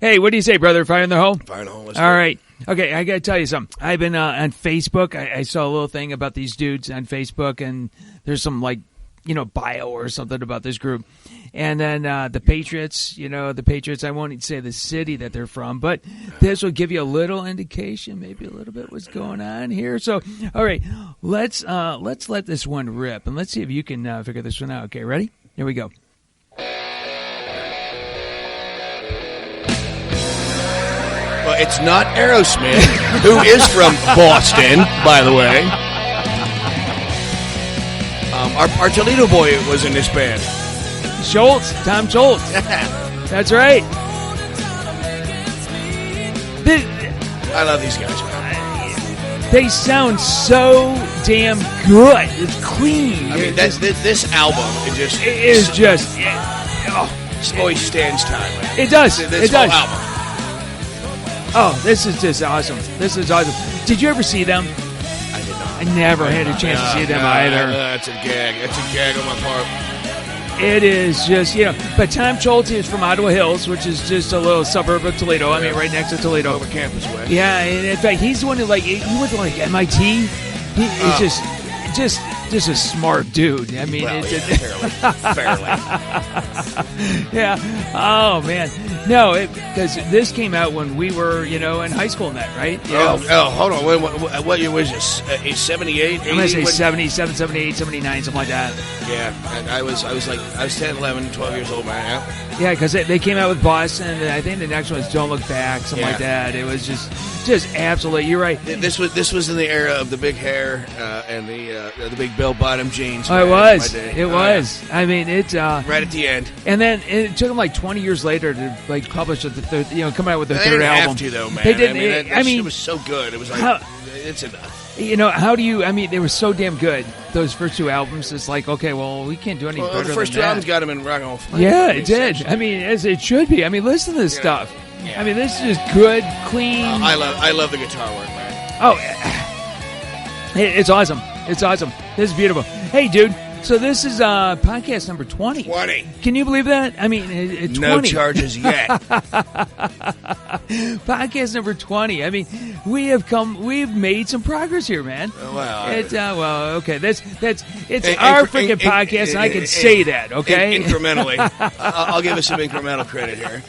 Hey, what do you say, brother? Fire in the hole? Fire in the hole. All right. Okay, I got to tell you something. I've been on Facebook. I saw a little thing about these dudes on Facebook, and there's some, bio or something about this group. And then the Patriots, I won't even say the city that they're from, but this will give you a little indication, maybe a little bit what's going on here. So, all right, let's let this one rip, and let's see if you can figure this one out. Okay, ready? Here we go. Well, it's not Aerosmith, who is from Boston, by the way. Our Toledo boy was in this band. Tom Schultz. That's right. I love these guys, man. They sound so damn good. It's clean. I mean, this album, it always stands time. Man. It does. This whole album. Oh, this is just awesome. This is awesome. Did you ever see them? I did not. I never had a chance to see them either. That's a gag. That's a gag on my part. It is just, but Tom Schultz is from Ottawa Hills, which is just a little suburb of Toledo. I mean, right next to Toledo. Over campus way. Yeah, and in fact, he's the one who, he went to, MIT. He's just a smart dude. I mean, fairly. Yeah. Oh, man. No, because this came out when we were, in high school and that, right? Hold on. What year was this? 78? I'm going to say 77, 78, 79, something like that. Yeah. I was 10, 11, 12 years old, man. Yeah, because they came out with Boston, and I think the next one was Don't Look Back, something like that. It was just absolutely. You're right. This was in the era of the big hair and the big bell-bottom jeans. Oh, it was. It was. Yeah. I mean, it's right at the end. And then it took them 20 years later to publish the third, come out with the third album. They didn't have to, though, man. They didn't. That shit was so good. It was it's enough. How do you? I mean, they were so damn good. Those first two albums, it's okay, well, we can't do any better than that. The first two albums got them in rock and roll. Yeah, it did. I mean, as it should be. I mean, listen to this stuff. Yeah. I mean, this is just good, clean. I love the guitar work, man. Oh, it's awesome. It's awesome. This is beautiful. Hey, dude. So this is podcast number 20. 20. Can you believe that? I mean, 20. No charges yet. Podcast number 20. I mean, we've made some progress here, man. Well, okay. It's our freaking podcast, and I can say that, okay? Incrementally. I'll give us some incremental credit here.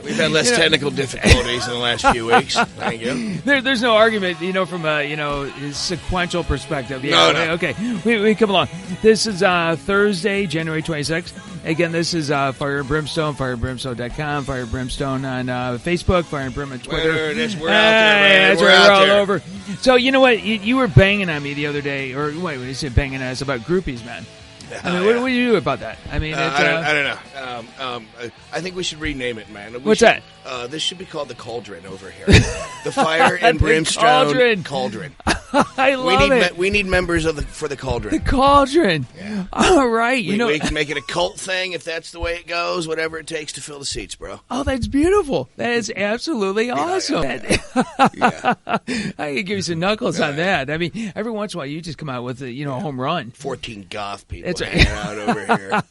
We've had less technical difficulties in the last few weeks. Thank you. There's no argument, from a sequential perspective. Yeah, no. Okay. We come along. This is Thursday, January 26th. Again, this is Fire and Brimmstone, FireandBrimmstone.com, Fire and Brimmstone on Facebook, Fire and Brim on Twitter. We're out there, man. We're all over. So, you know what? You were banging on me the other day, or wait, you said banging on us about groupies, man. I mean, what do you do about that? I mean, I don't know. I think we should rename it, man. What's that? This should be called the Cauldron over here. The Fire and Brimmstone Cauldron. I love it. We need members for the Cauldron. The Cauldron. Yeah. All right. We can make it a cult thing if that's the way it goes. Whatever it takes to fill the seats, bro. Oh, that's beautiful. That is absolutely awesome. Yeah. I can give you some knuckles on that. I mean, every once in a while you just come out with a home run. 14 goth people hanging out over here.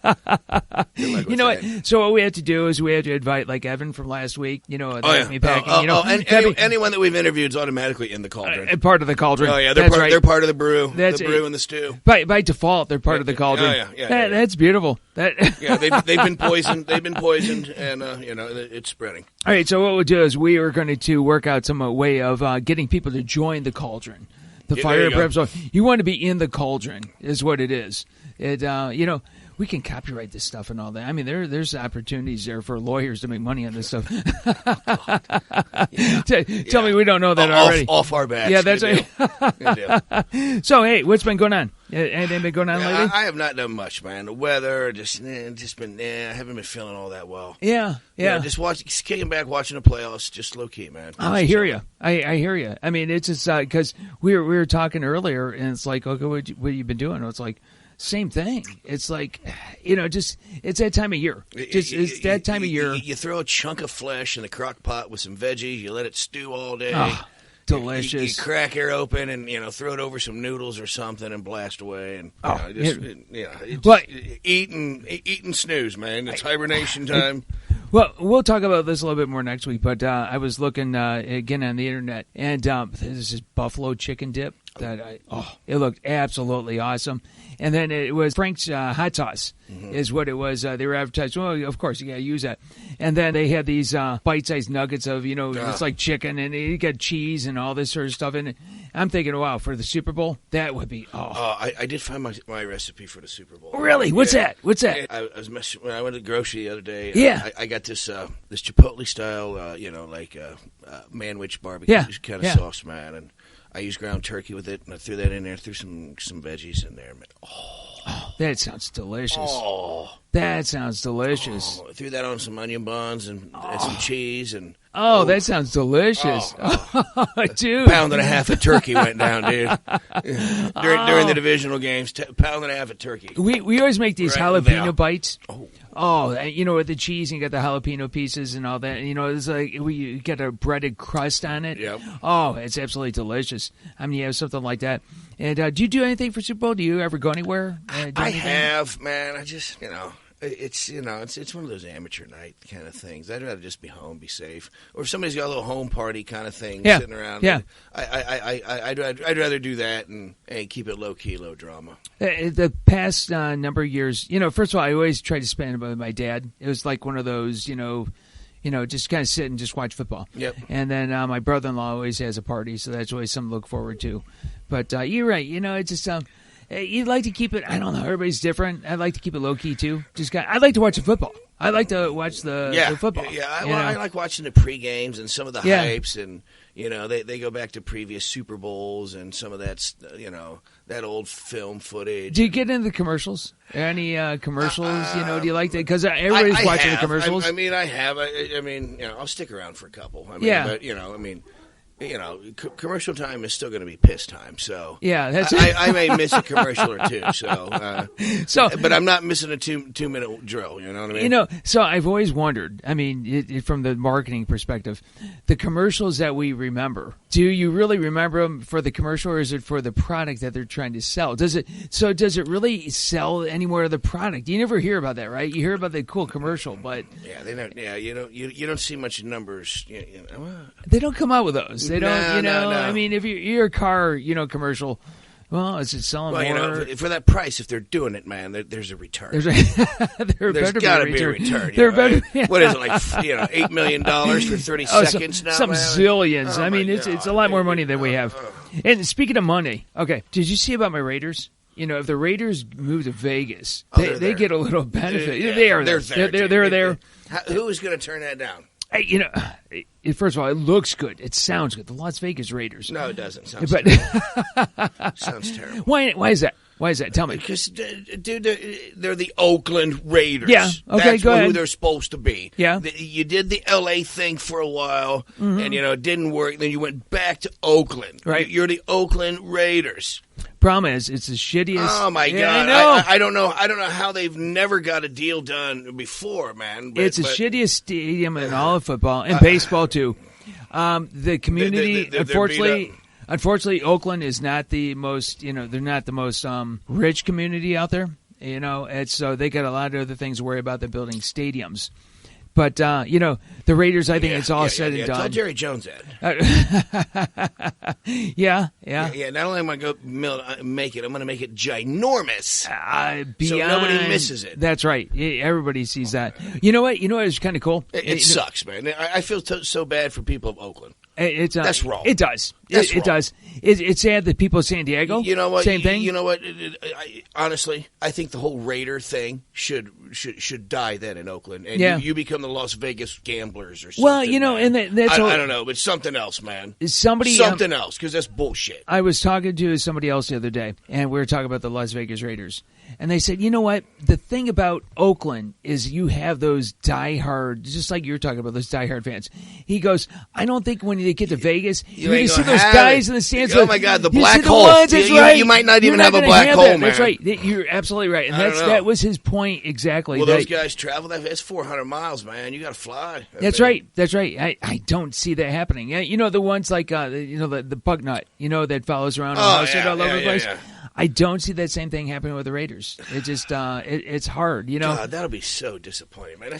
You know what? So what we have to do is we have to invite Evan from last week. Acme Packing. Anyone that we've interviewed is automatically in the Cauldron. Part of the Cauldron. Oh yeah, they're part of the brew. That's the brew and the stew. By default, they're part of the Cauldron. Yeah. That's beautiful. They've been poisoned. They've been poisoned, and it's spreading. All right, so what we'll do is we are going to work out some way of getting people to join the Cauldron. The Fire and Brimmstone. You want to be in the Cauldron, is what it is. We can copyright this stuff and all that. I mean, there's opportunities there for lawyers to make money on this stuff. Tell me we don't know that already. Off our backs. Yeah, that's right. So, hey, what's been going on? Anything been going on lately? I have not done much, man. The weather, just been, I haven't been feeling all that well. Yeah. Just kicking back, watching the playoffs, just low key, man. Oh, I hear you. I hear you. I mean, it's just because we were talking earlier, and it's okay, what have you been doing? It's same thing. It's it's that time of year. It's that time of year. You throw a chunk of flesh in the crock pot with some veggies. You let it stew all day. Oh, delicious. You crack it open and throw it over some noodles or something and blast away. And eat and snooze, man. It's hibernation time. Well, we'll talk about this a little bit more next week, but I was looking again on the internet, and there's this buffalo chicken dip that it looked absolutely awesome. And then it was Frank's hot sauce is what it was. They were advertising. Well, of course, you got to use that. And then they had these bite-sized nuggets of, it's like chicken, and you got cheese and all this sort of stuff in it. I'm thinking, wow, for the Super Bowl, that would be, I did find my recipe for the Super Bowl. Really? What's that? What's that? I was messing, when I went to the grocery the other day. Yeah. I got this Chipotle style, man-wich barbecue kind of sauce, man, and I used ground turkey with it, and I threw that in there, threw some veggies in there. That sounds delicious. That sounds delicious. I threw that on some onion buns and some cheese. And that sounds delicious. Dude. Pound and a half of turkey went down, dude. During the divisional games, pound and a half of turkey. We always make these jalapeno bites. With the cheese, and you got the jalapeno pieces and all that. It's like you get a breaded crust on it. Yep. Oh, it's absolutely delicious. I mean, you have something like that. And do you do anything for Super Bowl? Do you ever go anywhere? I have, man. I just, it's one of those amateur night kind of things. I'd rather just be home, be safe, or if somebody's got a little home party kind of thing sitting around. Yeah, I'd rather do that and keep it low key, low drama. The past number of years, first of all, I always tried to spend it with my dad. It was like one of those, just kind of sit and just watch football. Yep. And then my brother-in-law always has a party, so that's always something to look forward to. But you're right. It's just you'd like to keep it. I don't know. Everybody's different. I'd like to keep it low key too. I'd like to watch the football. I like to watch the football. Yeah, I like watching the pre-games and some of the hypes, and they go back to previous Super Bowls and some of that's that old film footage. Do you get into the commercials? Any commercials? Do you like that? Because everybody's watching the commercials. I have. I'll stick around for a couple. Commercial time is still going to be piss time. So that's I may miss a commercial or two. But I'm not missing a 2-minute drill. You know what I mean? So I've always wondered. I mean, from the marketing perspective, the commercials that we remember. Do you really remember them for the commercial, or is it for the product that they're trying to sell? Does it really sell any more of the product? You never hear about that, right? You hear about the cool commercial, but you don't see much numbers. They don't come out with those. They don't, No. I mean, if you're a car, commercial, well, is it selling more? For that price, if they're doing it, man, there's a return. There's got to be a return. What is it, like, $8 million for 30 seconds now? Some zillions. It's a lot more money than we have. And speaking of money, okay, did you see about my Raiders? If the Raiders move to Vegas, they get a little benefit. They're there. Who is going to turn that down? First of all, it looks good. It sounds good. The Las Vegas Raiders. No, it doesn't. Sounds terrible. Why is that? Why is that? Tell me. Because, dude, they're the Oakland Raiders. Yeah. Okay, That's go ahead. Who they're supposed to be. Yeah. You did the L.A. thing for a while, and, it didn't work. Then you went back to Oakland. Right. You're the Oakland Raiders. Problem is, it's the shittiest. Oh my God! I know. I don't know. I don't know how they've never got a deal done before, man. It's the shittiest stadium in all of football and baseball too. The community, unfortunately, Oakland is not the most. They're not the most rich community out there. And so they got a lot of other things to worry about than building stadiums. But, the Raiders, I think it's all said and done. Tell Jerry Jones that. Yeah. Not only am I going to make it, I'm going to make it ginormous. So nobody misses it. That's right. Everybody sees that. You know what? It's kind of cool. It sucks, man. I feel so bad for people of Oakland. That's wrong. It does. It does. It's sad that people of San Diego. You know what? Same thing. You know what? Honestly, I think the whole Raider thing should die then in Oakland, and you become the Las Vegas Gamblers or something. Well, and that's I don't know, but something else, man. Something else, because that's bullshit. I was talking to somebody else the other day, and we were talking about the Las Vegas Raiders. And they said, you know what? The thing about Oakland is you have those diehard, just like you're talking about, those diehard fans. He goes, I don't think when they get to Vegas, you're going to see those guys in the stands. Oh, my God, the black hole. You might not even have a black hole, man. That's right. You're absolutely right. And that was his point exactly. Well, those guys travel. That's 400 miles, man. You got to fly. That's right. I don't see that happening. The ones like, the bug nut, that follows around and all over the place. I don't see that same thing happening with the Raiders. It just it's hard, you know. God, that'll be so disappointing, man.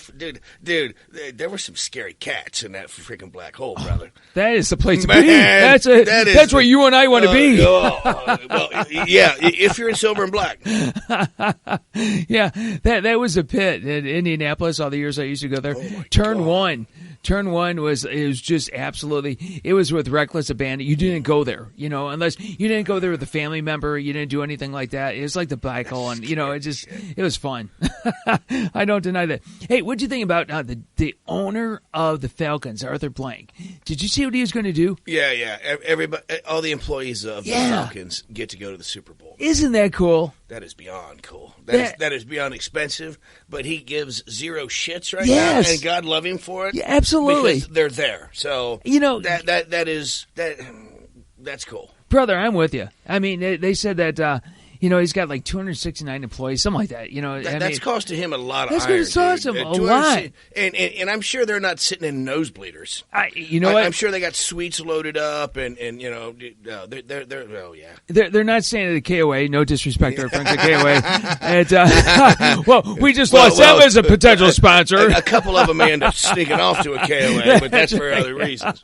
Dude, there were some scary cats in that freaking black hole, brother. That is the place to Man, be. That's where you and I want to be. Well, yeah, if you're in silver and black. Yeah, that was a pit in Indianapolis all the years I used to go there. Oh Turn one was just absolutely. It was with reckless abandon. You didn't go there, you know, unless you didn't go there with a family member. You didn't do anything like that. It was like the black hole, and you know, it was fun. I don't deny that. Hey, what do you think about the owner of the Falcons, Arthur Blank? Did you see what he was going to do? Yeah. Everybody, all the employees of the Falcons get to go to the Super Bowl. Isn't that cool? That is beyond cool. That is beyond expensive, but he gives zero shits right Yes. now, and God love him for it. Yeah, absolutely. Because they're there. So you know that's cool. brother, I'm with you. I mean, they said that you know, he's got like 269 employees, something like that. You know, that's costing him a lot of that's iron. That's going to cost him a lot. And I'm sure they're not sitting in nosebleeders. You know what? I'm sure they got suites loaded up, and you know, they're oh yeah. They're not staying at the KOA. No disrespect to our friends at KOA. And, well, we just lost them as a potential sponsor. A couple of them may end up sneaking off to a KOA, but that's for other reasons.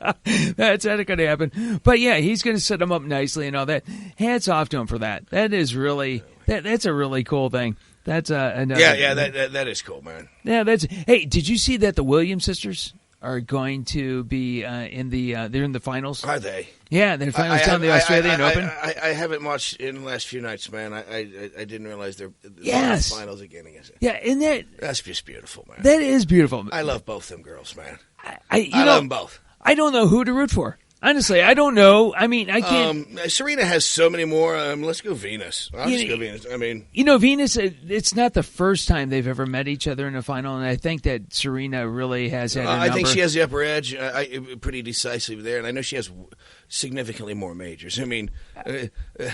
That's not going to happen. But yeah, he's going to set them up nicely and all that. Hats off to him for that. That is really that's a really cool thing. That's another. Yeah, that is cool, man. Yeah, Hey, did you see that the Williams sisters are going to be they're in the finals? Are they? Yeah, they're finals down the Australian Open. I haven't watched in the last few nights, man. I didn't realize they're finals again. Yeah, and that's just beautiful, man. That is beautiful. I love both them girls, man. I love them both. I don't know who to root for. Honestly, I don't know. I mean, I can't. Serena has so many more. Let's go Venus. I'll just go Venus. I mean, you know, Venus. It's not the first time they've ever met each other in a final, and I think that Serena really has had. I think she has the upper edge, pretty decisive there, and I know she has significantly more majors. I mean,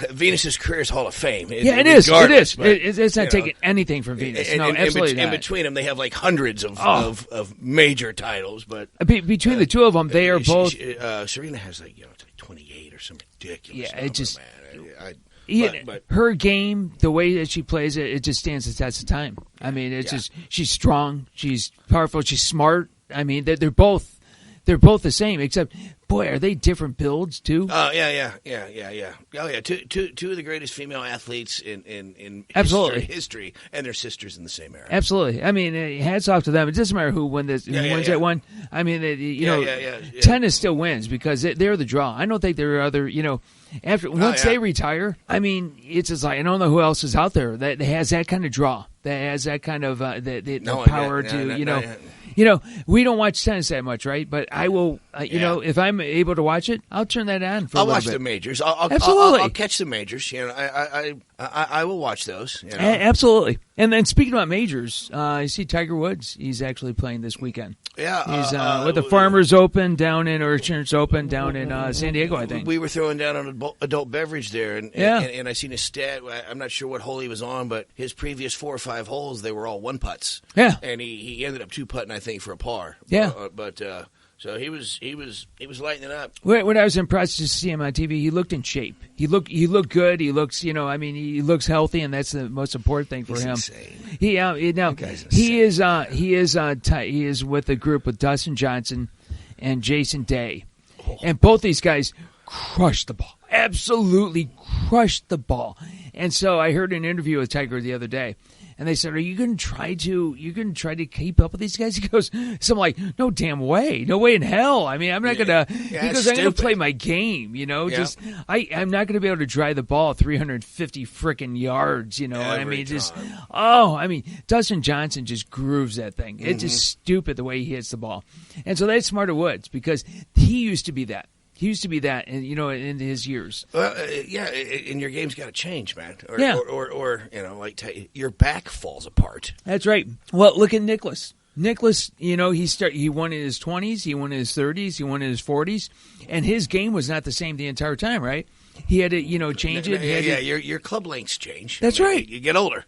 Venus's career is Hall of Fame. It is. It is. It's not taking anything from Venus. Absolutely not. In between them, they have like hundreds of major titles. But between the two of them, they are both. Serena has like 28 or something ridiculous. Yeah, number, it just. man. But her game, the way that she plays it, it just stands the test of time. I mean, it's just she's strong, she's powerful, she's smart. I mean, they're both the same, except boy, are they different builds too? Oh yeah. Oh yeah, two of the greatest female athletes in history, and they're sisters in the same era. Absolutely. I mean, hats off to them. It doesn't matter who wins that one. I mean, tennis still wins because they're the draw. I don't think there are other. You know, once they retire, I mean, it's just like I don't know who else is out there that has that kind of draw, that has that kind of the power to You know, we don't watch tennis that much, right? But I will, you know, if I'm able to watch it, I'll turn that on for a little bit. I'll watch the majors. Absolutely. I'll catch the majors. You know, I will watch those. You know? Absolutely. And then speaking about majors, you see Tiger Woods. He's actually playing this weekend. Yeah. He's with the Farmers Open down in, or Insurance Open down in San Diego, I think. We were throwing down an adult beverage there, and I seen his stat. I'm not sure what hole he was on, but his previous 4 or 5 holes, they were all one putts. Yeah. And he ended up 2 putting, I think, for a par. Yeah. So he was lighting it up. When I was impressed to see him on TV, he looked in shape. He looked good. He looks, you know, I mean, he looks healthy, and that's the most important thing for him. Insane. He is with a group with Dustin Johnson and Jason Day, and both these guys crushed the ball, absolutely crushed the ball. And so I heard an interview with Tiger the other day. And they said, "Are you going to try to keep up with these guys?" He goes, "So I'm like, no damn way, no way in hell. I mean, I'm not gonna." He goes, "I'm gonna play my game, you know. Just I'm not gonna be able to drive the ball 350 frickin' yards, you know. I mean, Dustin Johnson just grooves that thing. Mm-hmm. It's just stupid the way he hits the ball, and so that's smart of Woods because he used to be that. He used to be that, you know, in his years. Well, and your game's got to change, man. Or you know, like your back falls apart. That's right. Well, look at Nicklaus. Nicklaus, you know, he won in his 20s, he won in his 30s, he won in his 40s, and his game was not the same the entire time, right? He had to, you know, change it. Your club lengths change. That's right. You get older.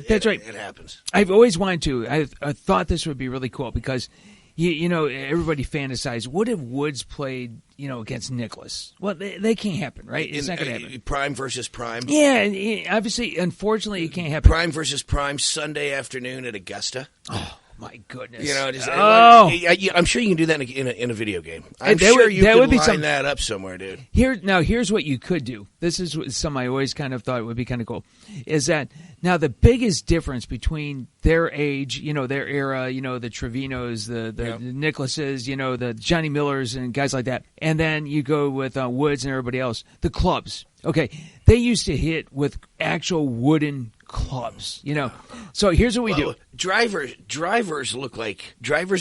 That's right. It happens. I've always wanted to. I thought this would be really cool because you know, everybody fantasized, what if Woods played, you know, against Nicholas? Well, they can't happen, right? It's not going to happen. Prime versus Prime. Yeah, obviously, unfortunately, it can't happen. Prime versus Prime Sunday afternoon at Augusta. Oh, my goodness. You know, just, I'm sure you can do that in a video game. I'm sure you could line that up somewhere, dude. Here's what you could do. This is something I always kind of thought would be kind of cool. Is that now the biggest difference between their age, you know, their era, you know, the Trevinos, the Nicholases, you know, the Johnny Millers and guys like that, and then you go with Woods and everybody else, the clubs. Okay, they used to hit with actual wooden clubs, you know. So here's what we do. Drivers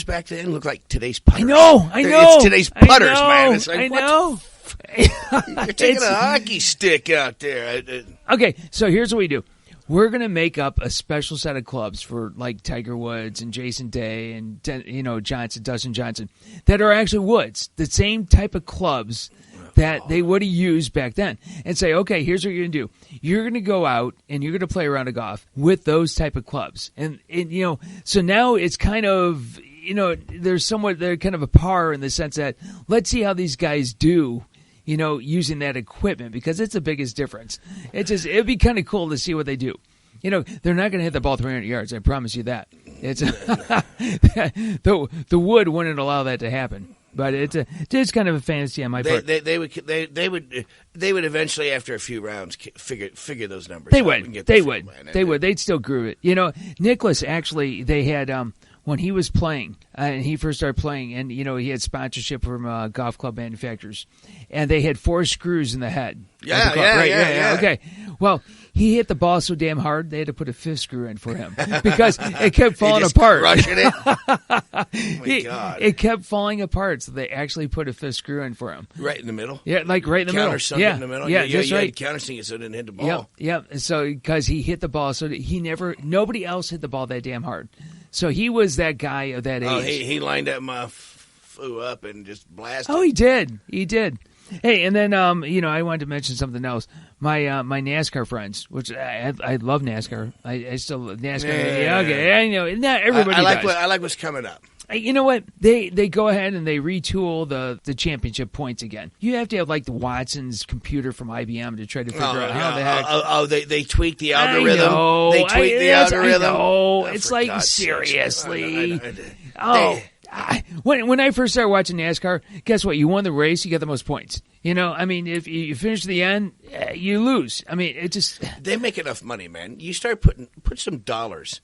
back then look like today's putters. I know. It's today's putters, man. It's like, I know. You're taking a hockey stick out there. Okay, so here's what we do. We're going to make up a special set of clubs for like Tiger Woods and Jason Day and, you know, Dustin Johnson that are actually woods, the same type of clubs that they would have used back then, and say, okay, here's what you're going to do. You're going to go out and you're going to play a round of golf with those type of clubs. And you know, so now it's kind of, you know, they're kind of a par in the sense that let's see how these guys do, you know, using that equipment, because it's the biggest difference. It'd be kind of cool to see what they do. You know, they're not going to hit the ball 300 yards. I promise you that. It's the wood wouldn't allow that to happen. But it's kind of a fantasy on my part. They would eventually, after a few rounds, figure those numbers. They would. They'd still groove it. You know, Nicholas actually, they had when he was playing and he first started playing, and you know, he had sponsorship from golf club manufacturers, and they had 4 screws in the head. Yeah. Okay. Well, he hit the ball so damn hard they had to put a 5th screw in for him because it kept falling apart. Crushing it. Oh my God! It kept falling apart, so they actually put a 5th screw in for him. Right in the middle. Yeah, like right in the middle. In the middle. Yeah, that's right. Countersink it so it didn't hit the ball. Yeah. So because he hit the ball, so nobody else hit the ball that damn hard. So he was that guy of that age. Oh, he lined that foo up and just blasted. Oh, he did. Hey, and then you know, I wanted to mention something else. My NASCAR friends, which I love NASCAR. I still love NASCAR. Yeah, okay, I know. Not everybody does. I like what's coming up. You know what? They go ahead and they retool the championship points again. You have to have like the Watson's computer from IBM to try to figure out how the heck. They tweak the algorithm. They tweak the algorithm. It's like, seriously. When I first started watching NASCAR, guess what? You won the race, you get the most points. You know, I mean, if you finish to the end, you lose. I mean, it just they make enough money, man. You start put some dollars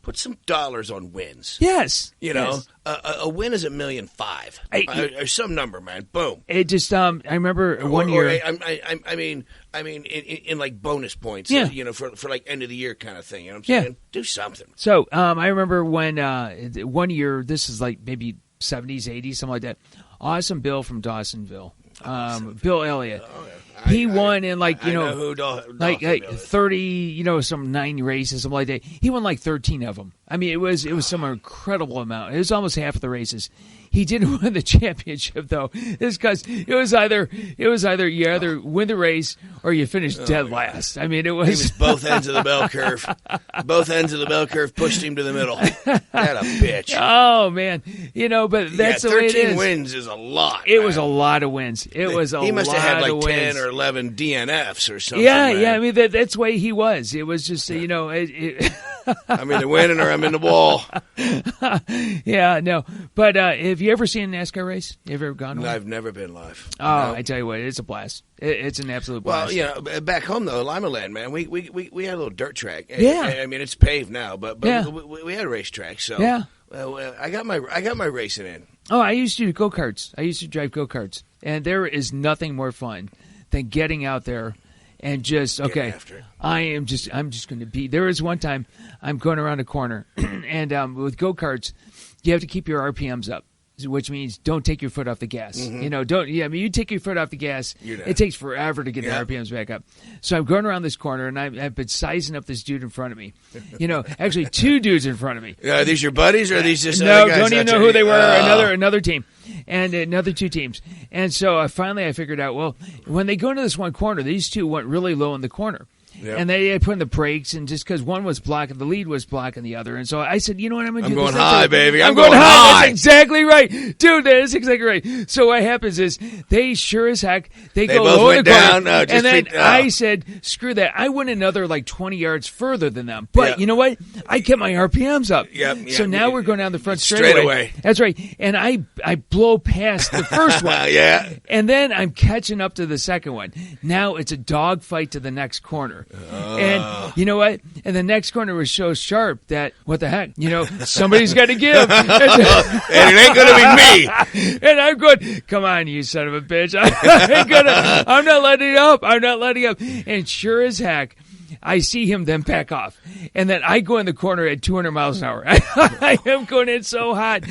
on wins. Yes, you know, a win is $1.5 million or some number, man. Boom. It just I remember one year. I mean, in like bonus points. Yeah. You know, for like end of the year kind of thing. You know what I'm saying? Yeah. Do something. So I remember when 1 year. This is like maybe 70s, 80s, something like that. Awesome Bill from Dawsonville. Bill Elliott. He won in like, you know, like 30, you know, some 9 races, something like that. He won like 13 of them. I mean, it was some incredible amount. It was almost half of the races. He didn't win the championship though. It's because it was either you either win the race or you finish dead last. I mean, it was both ends of the bell curve. Both ends of the bell curve pushed him to the middle. That a bitch. Oh man, you know, but that's the way it is. 13 wins is a lot. It was a lot of wins. It was a lot of wins. He must have had like 10 or 11 DNFs or something. Yeah, man. Yeah. I mean, that's the way he was. It was just you know. I'm either winning or I'm in the wall. Yeah, no. But have you ever seen a NASCAR race? You ever gone to one? I've never been live. Oh, no. I tell you what, it's a blast. It's an absolute blast. Well, you know, back home though, Lima Land, man, we had a little dirt track. Yeah. I mean, it's paved now, but yeah. we had a racetrack. So yeah. I got my racing in. Oh, I used to do go-karts. I used to drive go-karts, and there is nothing more fun than getting out there. And just I'm just going to be. There was one time I'm going around a corner, and with go-karts, you have to keep your RPMs up, which means don't take your foot off the gas. Mm-hmm. You know, don't. Yeah, I mean, you take your foot off the gas, it takes forever to get the RPMs back up. So I'm going around this corner, and I've been sizing up this dude in front of me. You know, actually 2 dudes in front of me. Are these your buddies, or are these just no? Other guys Don't even know who they were. Another team. And another 2 teams. And so finally I figured out, well, when they go into this one corner, these 2 went really low in the corner. Yep. And they put in the brakes, and just because one was blocking, the lead was blocking the other. And so I said, you know what, I'm going to do going this. high, baby. I'm going high. high. That's exactly right. Dude, that is exactly right. So what happens is they sure as heck, they go both low went the corner, down. No, and then I said, screw that. I went another like 20 yards further than them. But you know what? I kept my RPMs up. Yep. So now we're going down the front straightaway. That's right. And I blow past the first one. Yeah. And then I'm catching up to the second one. Now it's a dog fight to the next corner. And you know what? And the next corner was so sharp that, what the heck? You know, somebody's got to give. And it ain't going to be me. And I'm going, come on, you son of a bitch. I'm not letting up. I'm not letting up. And sure as heck, I see him then back off. And then I go in the corner at 200 miles an hour. I am going in so hot.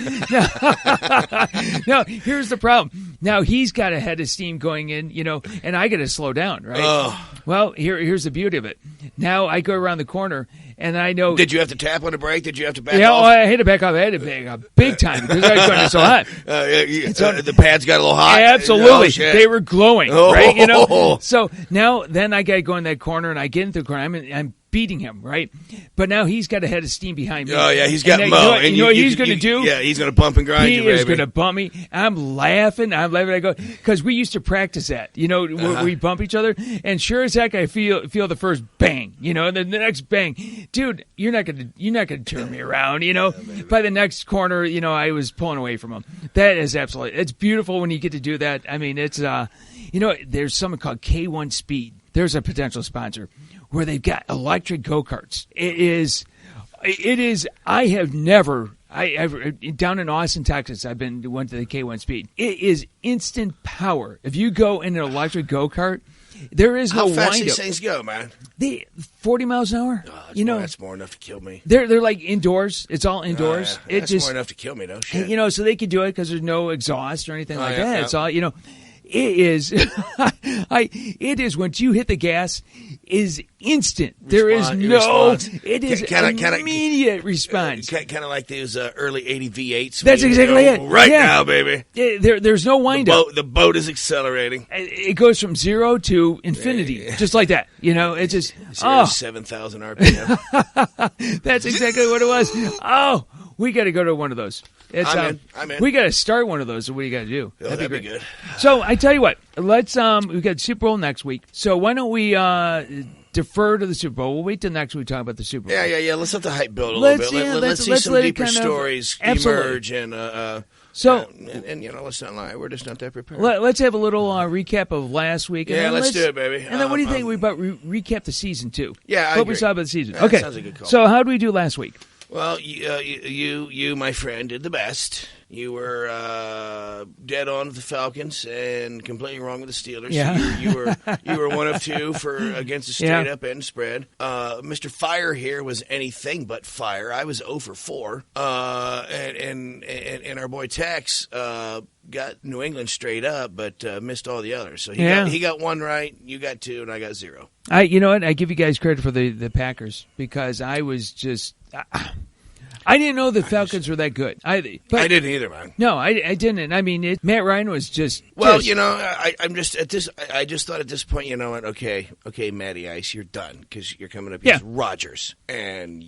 Now, here's the problem. Now, he's got a head of steam going in, you know, and I got to slow down, right? Oh. Well, here's the beauty of it. Now I go around the corner, and I know... Did you have to tap on the brake? Did you have to back off? off? I had to back off. I had to back off big time because I was going in so hot. The pads got a little hot? Absolutely. Oh, they were glowing, right? You know? Oh. So now, then I got to go in that corner, and I get into the corner. I'm beating him, right? But now he's got a head of steam behind me. Oh, yeah, he's got Mo. You know what he's going to do? Yeah, he's going to bump and grind you, baby. He is going to bump me. I'm laughing. I go, because we used to practice that, you know, we bump each other, and sure as heck, I feel the first bang, you know, and then the next bang. Dude, you're not going to turn me around, you know? By the next corner, you know, I was pulling away from him. That is absolutely, it's beautiful when you get to do that. I mean, it's, you know, there's something called K1 Speed. There's a potential sponsor where they've got electric go-karts. It is, I have never, down in Austin, Texas, went to the K1 Speed. It is instant power. If you go in an electric go-kart, there is no wind-up. How fast these things go, man? 40 miles an hour. You know, that's more enough to kill me. They're like indoors. It's all indoors. That's more enough to kill me, though. Shit. You know, so they can do it because there's no exhaust or anything like that. Yeah. It's all, you know. It is, it is once you hit the gas, is instant. There is no, it is immediate response. Kind of like those early 80 V8s. That's exactly it. Right now, baby. There's no wind up. The boat is accelerating. It goes from 0 to infinity, just like that. You know, it's just 7,000 RPM. That's exactly what it was. Oh, we got to go to one of those. I'm in. We got to start one of those. So what do you got to do? Oh, that'd be good. So I tell you what, let's. We've got Super Bowl next week. So why don't we defer to the Super Bowl? We'll wait till next week to talk about the Super Bowl. Yeah. Let's let the hype build a little bit. Let's see some deeper stories emerge and. And you know, let's not lie. We're just not that prepared. Let's have a little recap of last week. And let's do it, baby. And then what do you think we about recap the season too? Yeah, what we saw about the season. Yeah, okay, sounds like a good call. So how did we do last week? Well, you, my friend, did the best. You were dead on with the Falcons and completely wrong with the Steelers. Yeah. You were one of two against a straight up end spread. Mr. Fire here was anything but fire. I was 0 for 4. And our boy Tex got New England straight up, but missed all the others. So he got one right, you got 2, and I got 0. You know what? I give you guys credit for the Packers because I was just. I didn't know the Falcons were that good. I didn't either, man. No, I didn't. I mean, Matt Ryan was just. Well, you know, I'm just at this. I just thought at this point, you know what? Okay, Matty Ice, you're done because you're coming up against Rodgers, and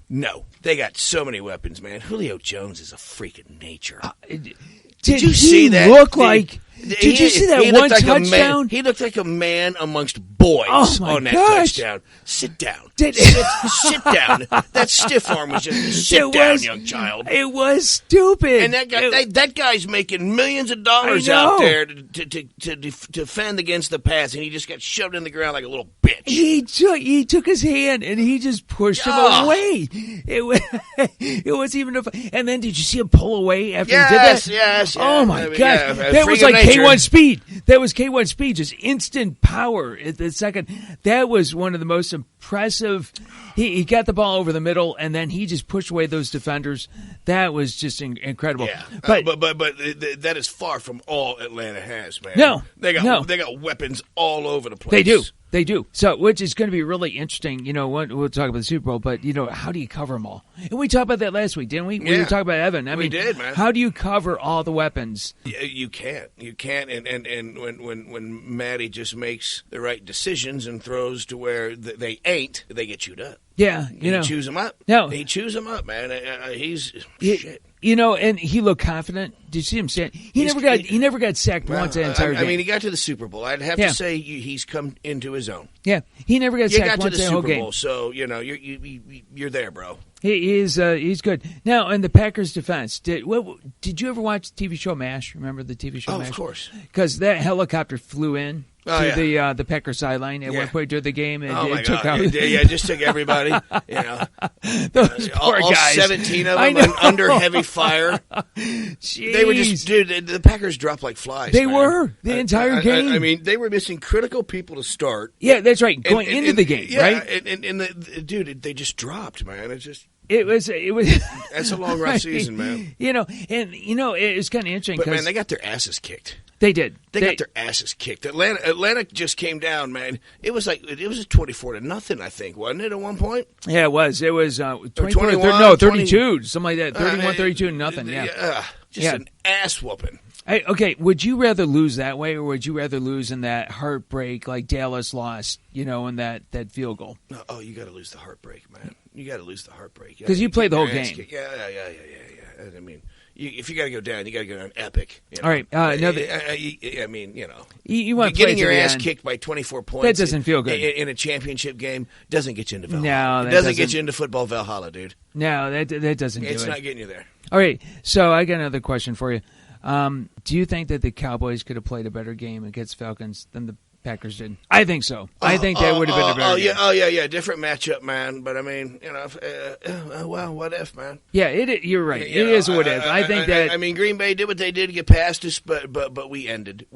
no, they got so many weapons, man. Julio Jones is a freak of nature. Did you see that? Did you see that one touchdown? He looked like a man amongst boys on that touchdown. Sit down. Sit down. That stiff arm was just sit down, young child. It was stupid. And that guy's making millions of dollars out there to defend against the pass, and he just got shoved in the ground like a little bitch. He took his hand and he just pushed him away. It was even. And then did you see him pull away after he did that? Yes. Oh my God, that was like K1 Speed. That was K1 Speed, just instant power at the second. That was one of the most impressive. He got the ball over the middle, and then he just pushed away those defenders. That was just incredible. Yeah, but that is far from all Atlanta has, man. No, they got weapons all over the place. They They do. So, which is going to be really interesting. We'll talk about the Super Bowl, but, how do you cover them all? And we talked about that last week, didn't we? Yeah. We were talking about Evan. We did, man. How do you cover all the weapons? You can't. You can't. And when Maddie just makes the right decisions and throws to where they ain't, they get chewed up. Yeah, He chews them up. No. He chews them up, man. Shit. And he looked confident. Did you see him stand? He never got sacked once that entire game. I mean, he got to the Super Bowl. I'd have to say he's come into his own. Yeah, he never got sacked once that whole game. You got to the Super Bowl, so you're there, bro. He's good. Now, in the Packers' defense, did you ever watch the TV show MASH? Remember the TV show MASH? Of course. Because that helicopter flew in to the Packers sideline at one point during the game. And it took out. It just took everybody. Those poor all guys. 17 of them under heavy fire. Jeez. They were just, dude, the Packers dropped like flies. They man. were the entire game. I mean, they were missing critical people to start. Yeah, that's right. Going into the game, right? And dude, they just dropped, man. It was. That's a long, rough season, man. It was kind of interesting. But man, they got their asses kicked. They did. They got their asses kicked. Atlanta just came down, man. It was a 24-0, I think, wasn't it? At one point. Yeah, it was. It was 21, 32, something like that. 31, 32, nothing. Yeah. An ass whooping. Hey, okay, would you rather lose that way, or would you rather lose in that heartbreak like Dallas lost, in that field goal? Oh, you got to lose the heartbreak, man. You got to lose the heartbreak. Because you played the whole game. Yeah. I mean, if you got to go down, you got to go down epic. All right. I mean, you want getting your ass kicked by 24 points. That doesn't feel good. In a championship game doesn't get you into Valhalla. No, it doesn't get you into football Valhalla, dude. No, that doesn't do it. It's not getting you there. All right. So I got another question for you. Do you think that the Cowboys could have played a better game against Falcons than the Packers did? I think so. I think that would have been a better game. Yeah. Different matchup, man. But I mean, well, what if, man? Yeah, you're right. It is what if. I think that. I mean, Green Bay did what they did to get past us, but we ended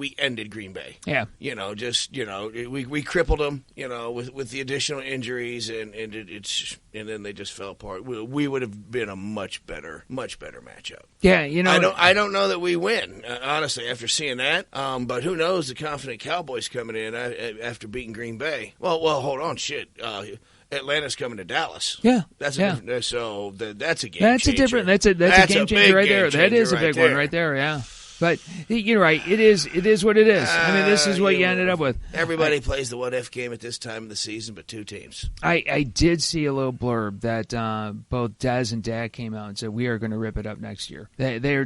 Green Bay. Yeah. We crippled them. With the additional injuries, and then they just fell apart. We would have been a much better matchup. Yeah, I don't know that we win, honestly, after seeing that. But who knows? The confident Cowboys coming in after beating Green Bay. Well, hold on, shit. Atlanta's coming to Dallas. Yeah, that's a game changer. That's a game changer right there. That is a big one right there. Yeah. But you're right. It is what it is. I mean, this is what you ended up with. Everybody plays the what-if game at this time of the season, but two teams. I did see a little blurb that both Dez and Dak came out and said, we are going to rip it up next year. They're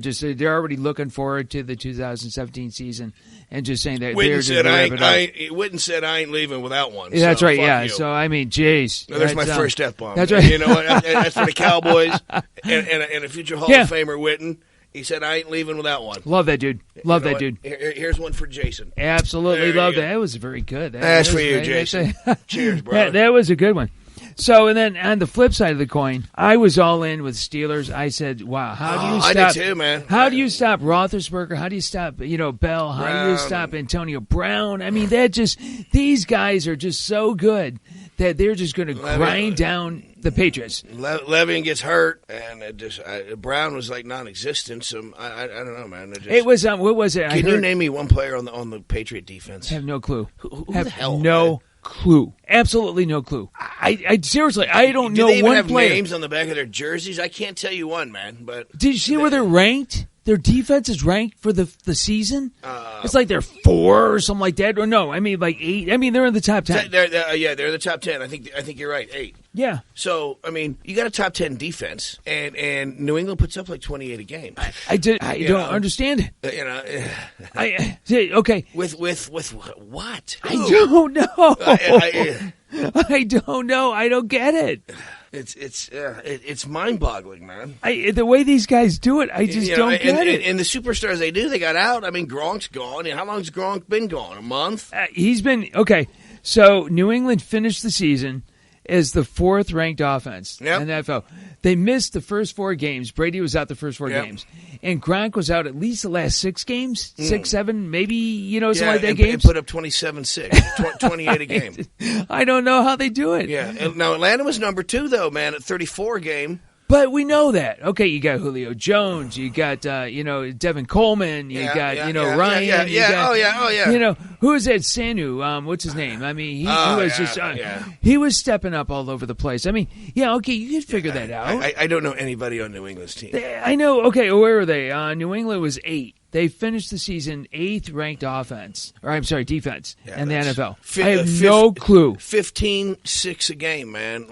already looking forward to the 2017 season and just saying that they're just going to rip it up. Witten said, I ain't leaving without one. Yeah, that's right, yeah. You. So, I mean, geez. There's my first F-bomb. That's right. You know what? That's for the Cowboys and a future Hall of Famer, Witten. He said, I ain't leaving without one. Love that dude. Love that dude. Here's one for Jason. Absolutely love that. That was very good. That's for you, Jason. Cheers, bro. That was a good one. So, and then on the flip side of the coin, I was all in with Steelers. I said, wow, how do you stop? I did too, man. How do you stop Roethlisberger? How do you stop, Bell? How do you stop Antonio Brown? I mean, these guys are just so good that they're just going to grind down the Patriots. Le'Veon gets hurt, and Brown was like non-existent. So I don't know, man. It was what was it? Can you name me one player on the Patriot defense? I have no clue. Who the hell? No clue. Absolutely no clue. I seriously, I don't know one player. Do they even have player. names on the back of their jerseys? I can't tell you one, man. But did you see where they're ranked? Their defense is ranked for the season. It's like they're 4 or something like that. Or no, I mean like 8. I mean they're in the top 10. They're in the top 10. I think you're right. 8. Yeah. So I mean, you got a top 10 defense, and New England puts up like 28 a game. I don't understand it. Okay. With what? I don't know. I don't know. I don't get it. It's mind-boggling, man. The way these guys do it, I just don't get it. And the superstars they got out. I mean, Gronk's gone. How long's Gronk been gone? A month? He's been okay. So New England finished the season as the 4th ranked offense in the NFL. They missed the first 4 games. Brady was out the first 4 games. And Gronk was out at least the last 6 games, 6, 7, maybe, something like that games. And put up 27-6, 28 a game. I don't know how they do it. Yeah. And now, Atlanta was number 2, though, man, at 34 a game. But we know that. Okay, you got Julio Jones, you got Devin Coleman, you got Ryan. Who is that Sanu? What's his name? I mean, he was stepping up all over the place. I mean, okay, you can figure that out. I don't know anybody on New England's team. I know. Okay, where were they? New England was 8. They finished the season 8th ranked defense in the NFL. I have no clue. 15-6 a game, man.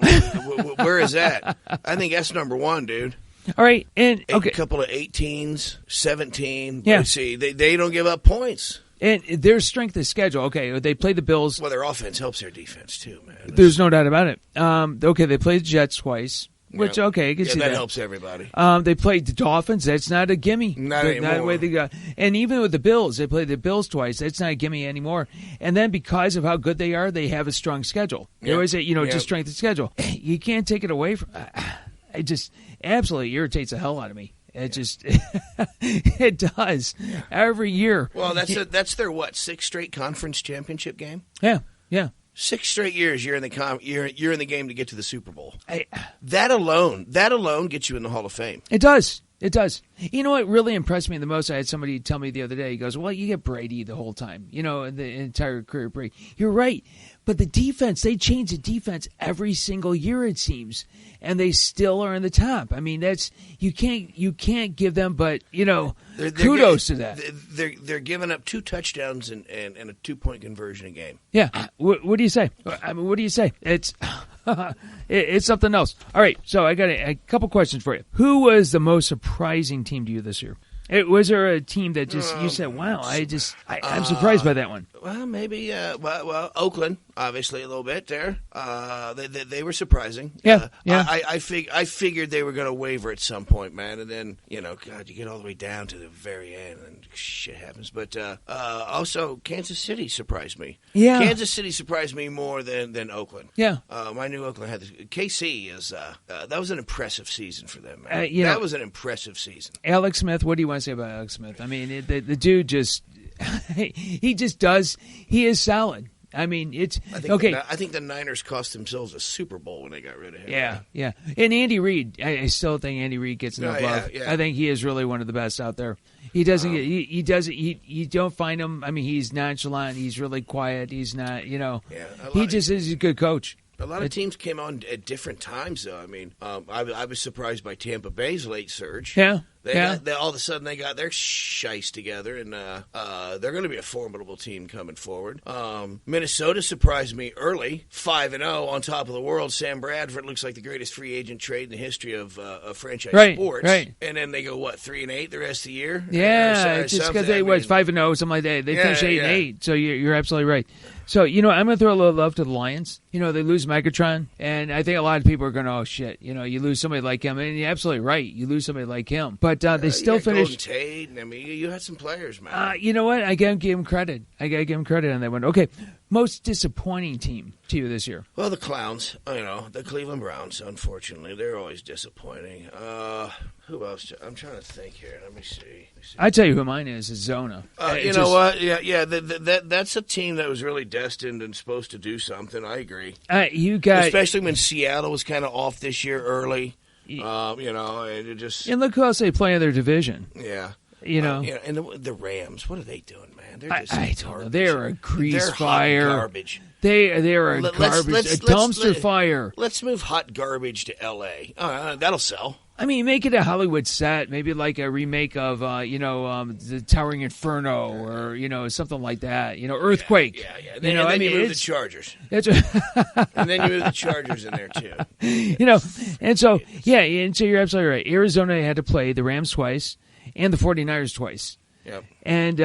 Where is that? I think that's number 1, dude. All right, and a couple of 18s, 17. Yeah. Let's see, they don't give up points. And their strength of schedule, okay, they play the Bills. Well, their offense helps their defense too, man. There's no doubt about it. Okay, they played the Jets twice. Which, okay, I can see that. That helps everybody. They played the Dolphins. That's not a gimme. Not anymore. Not the way they got. And even with the Bills, they played the Bills twice. That's not a gimme anymore. And then because of how good they are, they have a strong schedule. They always say, just strength of schedule. You can't take it away from. It just absolutely irritates the hell out of me. It just it does every year. Well, that's their 6th straight conference championship game. Yeah. 6 straight years you're in the game to get to the Super Bowl. That alone gets you in the Hall of Fame. It does. You know what really impressed me the most? I had somebody tell me the other day. He goes, "Well, you get Brady the whole time, the entire career of Brady." You're right, but the defense, they change the defense every single year, it seems, and they still are in the top. I mean, you can't give them, but kudos to that. They're giving up 2 touchdowns and a 2-point conversion a game. Yeah. What do you say? I mean, what do you say? It's it's something else. All right, so I got a couple questions for you. Who was the most surprising team to you this year? Was there a team that just you said, "Wow, I'm surprised by that one"? Well, maybe. Oakland, obviously, a little bit there. They were surprising. Yeah. I figured they were going to waver at some point, man. And then you get all the way down to the very end, and shit happens. But also, Kansas City surprised me. Yeah, Kansas City surprised me more than Oakland. Yeah, I knew Oakland had this. KC is that was an impressive season for them, man. That was an impressive season. Alex Smith, what do you want to say about Alex Smith? I mean, the dude just he just does. He is solid. I mean, I think the Niners cost themselves a Super Bowl when they got rid of him. Yeah. And Andy Reid, I still think Andy Reid gets enough love. Yeah. I think he is really one of the best out there. He doesn't get. He doesn't. You don't find him. I mean, he's nonchalant. He's really quiet. He's not. He just is a good coach. A lot of teams came on at different times, though. I mean, I was surprised by Tampa Bay's late surge. Yeah. All of a sudden, they got their shice together, and they're going to be a formidable team coming forward. Minnesota surprised me early, 5-0 on top of the world. Sam Bradford looks like the greatest free agent trade in the history of franchise sports. Right. And then they go 3-8 the rest of the year. Yeah, just because they was 5-0, something like that. They finished 8-8. So you're absolutely right. So I'm going to throw a little love to the Lions. They lose Megatron, and I think a lot of people are going, "Oh shit!" You lose somebody like him, and you're absolutely right. You lose somebody like him, but they still finished. Golden Tate. I mean, you had some players, man. You know what? I got to give him credit. On that one. Okay, most disappointing team to you this year? Well, the Clowns. The Cleveland Browns. Unfortunately, they're always disappointing. Who else? I'm trying to think here. Let me see. I tell you who mine is. It's Zona. You know what? Yeah. That's a team that was really destined and supposed to do something. I agree. Especially when Seattle was kind of off this year early. And it just. And look who else they play in their division. Yeah. And the Rams. What are they doing, man? They're just I don't know. They're a grease They're fire. Hot garbage. They're a dumpster fire. Let's move hot garbage to L.A. That'll sell. I mean, make it a Hollywood set, maybe like a remake of, the Towering Inferno or, something like that. Earthquake. Yeah. And then you move the Chargers. And then you move the Chargers in there, too. And so you're absolutely right. Arizona had to play the Rams twice and the 49ers twice. Yep. And,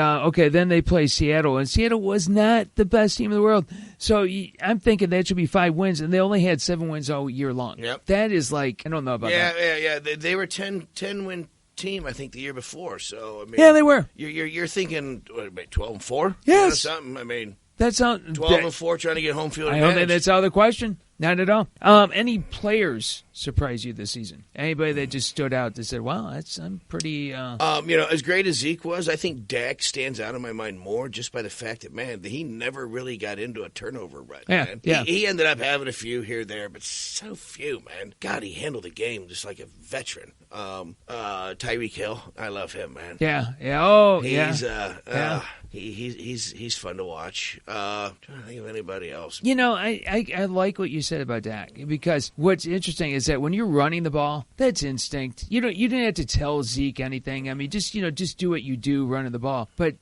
then they play Seattle, and Seattle was not the best team in the world. So I'm thinking that should be 5 wins, and they only had 7 wins all year long. Yep. That is I don't know about that. Yeah. They were 10-win team, I think, the year before. So, I mean. Yeah, they were. You're thinking, 12-4? Yes. Something, I mean. That sounds 12-4 trying to get home field advantage. I don't think that's out of the question. Not at all. Any players surprise you this season? Anybody that just stood out that said, "Wow, I'm pretty." As great as Zeke was, I think Dak stands out in my mind more just by the fact that, man, he never really got into a turnover rut. Yeah, man. yeah. He ended up having a few here or there, but so few, man. God, he handled the game just like a veteran. Tyreek Hill, I love him, man. Yeah, yeah. Oh, he's, yeah. He's fun to watch. Trying to think of anybody else. I like what you said about Dak, because what's interesting is that when you're running the ball, that's instinct. You didn't have to tell Zeke anything. I mean, just do what you do running the ball. But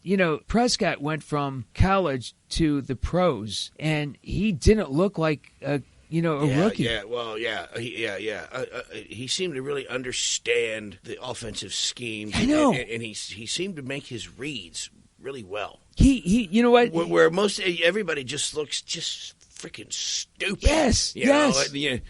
Prescott went from college to the pros, and he didn't look like a rookie. He seemed to really understand the offensive scheme. I know, and he seemed to make his reads really well. He you know what? Where most everybody just looks just freaking stupid. Yes, yes. Do you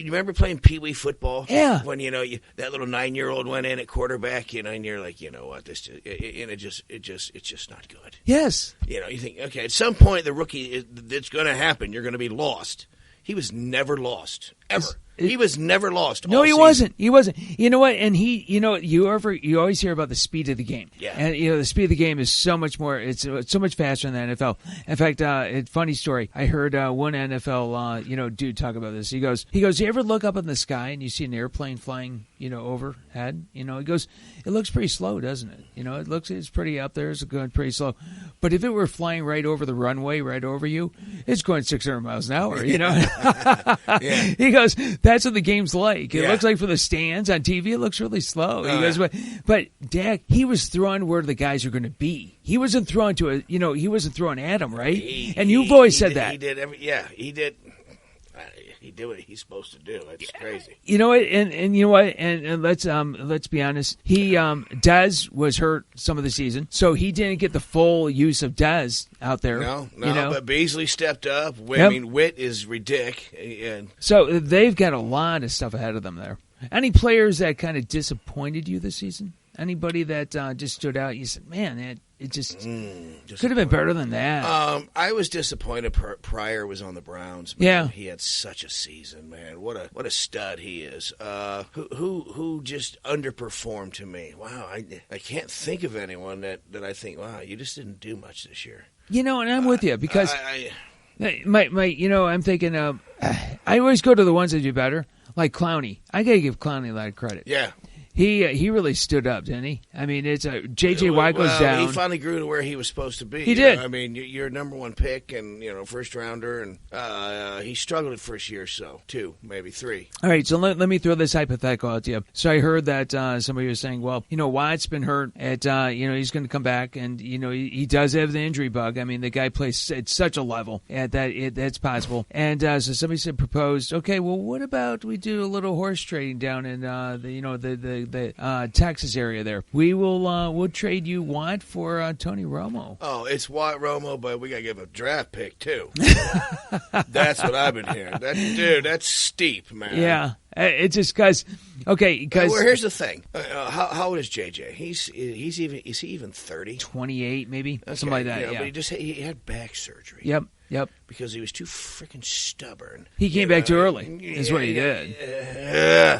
remember playing Pee Wee football? Yeah. When that little 9-year-old went in at quarterback, and you're like, you know what, it's just not good. Yes. You think, okay, at some point the rookie, it's going to happen. You're going to be lost. He was never lost ever. He was never lost. No, he wasn't. He wasn't. You know what? And you always hear about the speed of the game. Yeah. And the speed of the game is so much more. It's so much faster than the NFL. In fact, funny story. I heard one NFL dude talk about this. He goes, you ever look up in the sky and you see an airplane flying overhead? He goes, it looks pretty slow, doesn't it? It's pretty up there. It's going pretty slow. But if it were flying right over the runway, right over you, it's going 600 miles an hour. Yeah. He goes, that's what the game's like. It looks like for the stands on TV, it looks really slow. He goes, but Dak, he was throwing where the guys are going to be. He wasn't throwing he wasn't throwing at him, right? You've always said that. He did he did. He did what he's supposed to do. That's crazy. You know what? And you know what? And let's be honest. Dez was hurt some of the season, so he didn't get the full use of Dez out there. No. But Beasley stepped up. I mean, Witt is ridiculous. So they've got a lot of stuff ahead of them there. Any players that kind of disappointed you this season? Anybody that just stood out? You said, man, it just could have been better than that. I was disappointed. Pryor was on the Browns. Man. Yeah, he had such a season, man. What a stud he is. Who just underperformed to me? Wow, I can't think of anyone that I think, wow, you just didn't do much this year. And I'm with you because I'm thinking. I always go to the ones that do better, like Clowney. I got to give Clowney a lot of credit. Yeah. He really stood up, didn't he? I mean, it's J.J. Watt goes down. He finally grew to where he was supposed to be. He did. I mean, you're a number one pick and first rounder, and he struggled the first year or so, 2, maybe 3. All right, so let me throw this hypothetical out to you. So I heard that somebody was saying, well, Watt's been hurt. He's going to come back, and he does have the injury bug. I mean, the guy plays at such a level that's possible. And so somebody proposed, okay, well, what about we do a little horse trading down in the Texas area there. We'll trade you Watt for Tony Romo. Oh, it's Watt Romo, but we got to give a draft pick too. That's what I've been hearing. That's steep, man. Yeah, it's just because. Okay, because well, here's the thing. How old is JJ? Is he even 30? 28, maybe something like that. Yeah, but he had back surgery. Yep. Because he was too freaking stubborn. He came back too early. Is what he did.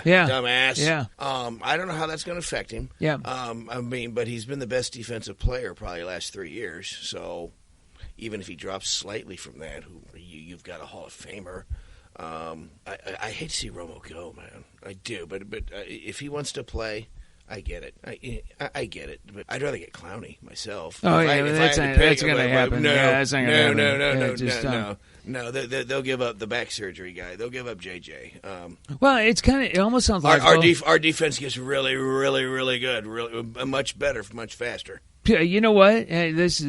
Yeah. Dumbass. Yeah. I don't know how that's going to affect him. Yeah. But he's been the best defensive player probably the last 3 years. So even if he drops slightly from that, you've got a Hall of Famer. I hate to see Romo go, man. I do. But if he wants to play, I get it. I get it, but I'd rather get Clowney myself. Oh, that's going to happen. No. They'll give up the back surgery guy. They'll give up JJ. Well, it almost sounds like our defense gets really, really, really good, much better, much faster. You know what? This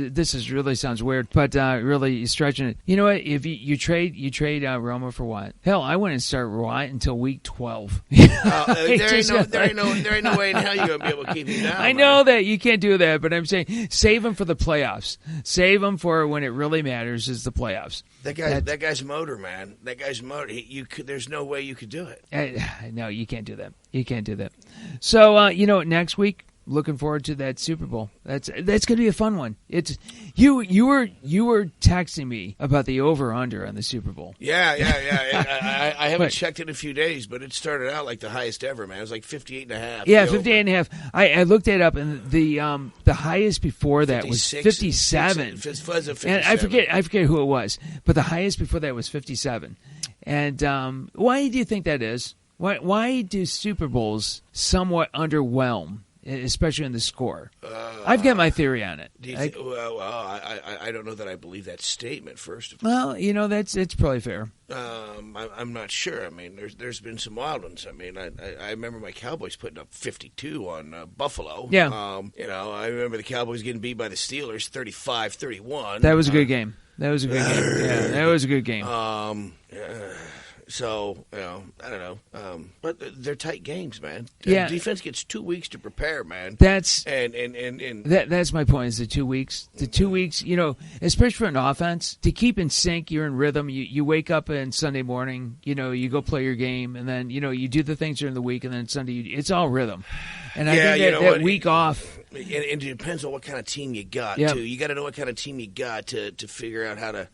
really sounds weird, but really stretching it. You know what? If you trade Romo for Watt, hell, I wouldn't start Watt until week 12. There ain't no way in hell you're gonna be able to keep him down. I know that you can't do that, but I'm saying save him for the playoffs. Save him for when it really matters is the playoffs. That guy's motor, man. That guy's motor. There's no way you could do it. No, you can't do that. You can't do that. So next week. looking forward to that Super Bowl. That's going to be a fun one. It's you were texting me about the over/under on the Super Bowl. Yeah. I haven't checked it in a few days, but it started out like the highest ever, man. It was like 58.5. Yeah, 58.5. I looked it up, and the highest before that was 57. And I forget who it was, but the highest before that was 57. And why do you think that is? Why do Super Bowls somewhat underwhelm, especially in the score? I've got my theory on it. I don't know that I believe that statement, first of all. Well, it's probably fair. I'm not sure. I mean, there's been some wild ones. I mean, I remember my Cowboys putting up 52 on Buffalo. Yeah. I remember the Cowboys getting beat by the Steelers 35-31. That was a good game. That was a good game. Yeah, that was a good game. So, I don't know. But they're tight games, man. Yeah. Defense gets 2 weeks to prepare, man. That's my point, is the 2 weeks. The 2 weeks, especially for an offense, to keep in sync, you're in rhythm. You wake up on Sunday morning, you go play your game, and then, you do the things during the week, and then Sunday, it's all rhythm. And I think that week off. And it depends on what kind of team you got, too. You got to know what kind of team you got to figure out how to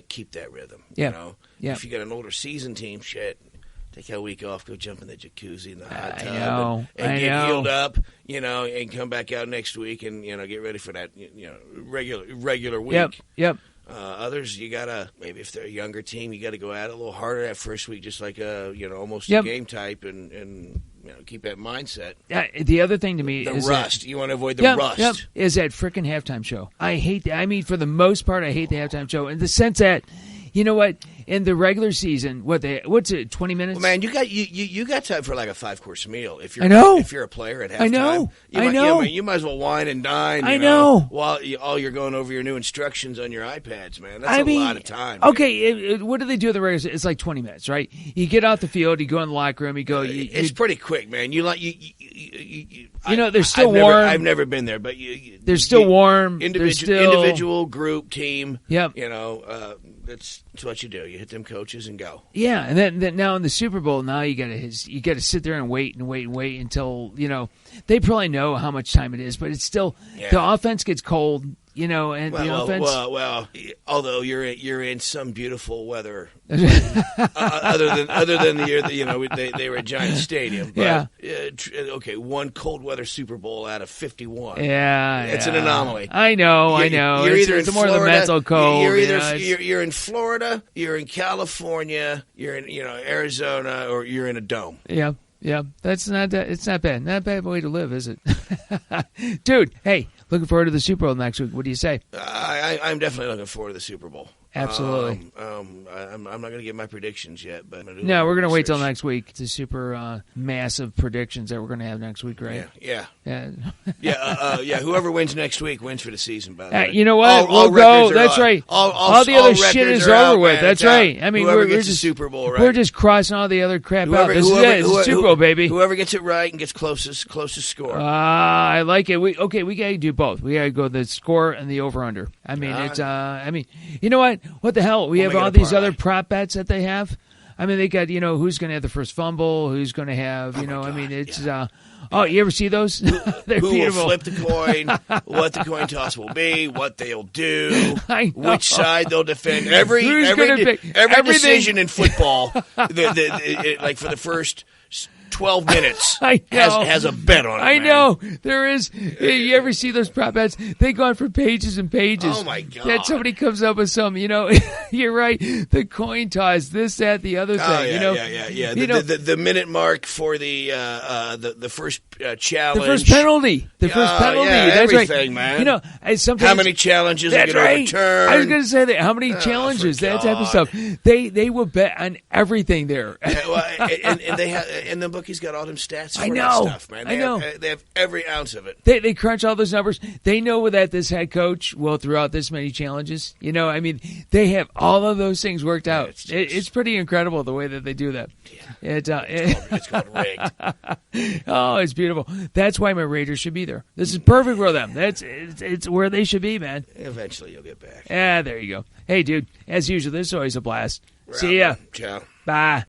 keep that rhythm. Yeah. If you got an older season team, take a week off, go jump in the jacuzzi in the hot tub, and get healed up, and come back out next week and get ready for that regular week. Yep. Others, you gotta, maybe if they're a younger team, you got to go at it a little harder that first week, just like almost a game type, and keep that mindset. The other thing to me the is rust. You want to avoid the rust. Is that freaking halftime show? I hate that. I mean, for the most part, I hate the halftime show in the sense that, you know what? In the regular season, what's it? 20 minutes? Well, man, you got time for like a 5-course meal. If you're a player at halftime, I know. You might as well wine and dine. I know. While you're going over your new instructions on your iPads, man. That's a lot of time. Okay, what do they do in the regular season? It's like 20 minutes, right? You get out the field, you go in the locker room, you go. It's pretty quick, man. They're still warm. I've never been there, but they're still warm. Individual, group, team. Yep. That's what you do. You hit them coaches and go. Yeah, and then now in the Super Bowl, now you got to sit there and wait until they probably know how much time it is, but it's still the offense gets cold. The offense. Well, although you're in some beautiful weather, other than the year that they were at Giant Stadium. But, one cold weather Super Bowl out of 51. Yeah, it's an anomaly. I know. You're either it's in more Florida, the mental cold. You're in Florida, you're in California, you're in Arizona, or you're in a dome. Yeah. Yeah, it's not bad. Not a bad way to live, is it? Dude, hey, looking forward to the Super Bowl next week. What do you say? I'm definitely looking forward to the Super Bowl. Absolutely. I'm not going to give my predictions yet, but no, we're going to wait till next week. It's a super massive predictions that we're going to have next week, right? Yeah. Whoever wins next week wins for the season. By the way, you know what? We'll go. That's right. All the other shit is over with. That's right. I mean, we're just Super Bowl, right? We're just crossing all the other crap out. This is it. It's Super Bowl, baby. Whoever gets it right and gets closest score. I like it. We got to do both. We got to go the score and the over under. I mean, it's. You know what? What the hell? We have all these other prop bets that they have. I mean, they got, who's going to have the first fumble, who's going to have, it's, you ever see those? They're who beautiful. Will flip the coin, what the coin toss will be, what they'll do, which side they'll defend. Every decision in football, like for the first 12 minutes has a bet on it. I know. There is. You ever see those prop bets? They go on for pages and pages. Oh, my God. That somebody comes up with some, you're right. The coin toss, this, that, the other thing. Yeah. The minute mark for the first challenge. The first penalty. That's everything, right. Man. Sometimes, how many challenges are going to overturn? I was going to say that. How many challenges? That type of stuff. They will bet on everything there. And they have, and the bookies got all them stats for that stuff, man. They have every ounce of it. They crunch all those numbers. They know that this head coach will throw out this many challenges. They have all of those things worked out. It's pretty incredible the way that they do that. Yeah. It's called rigged. Oh, it's beautiful. That's why my Raiders should be there. This is perfect for them. It's where they should be, man. Eventually you'll get back. Yeah, there you go. Hey, dude, as usual, this is always a blast. See ya. Ciao. Bye.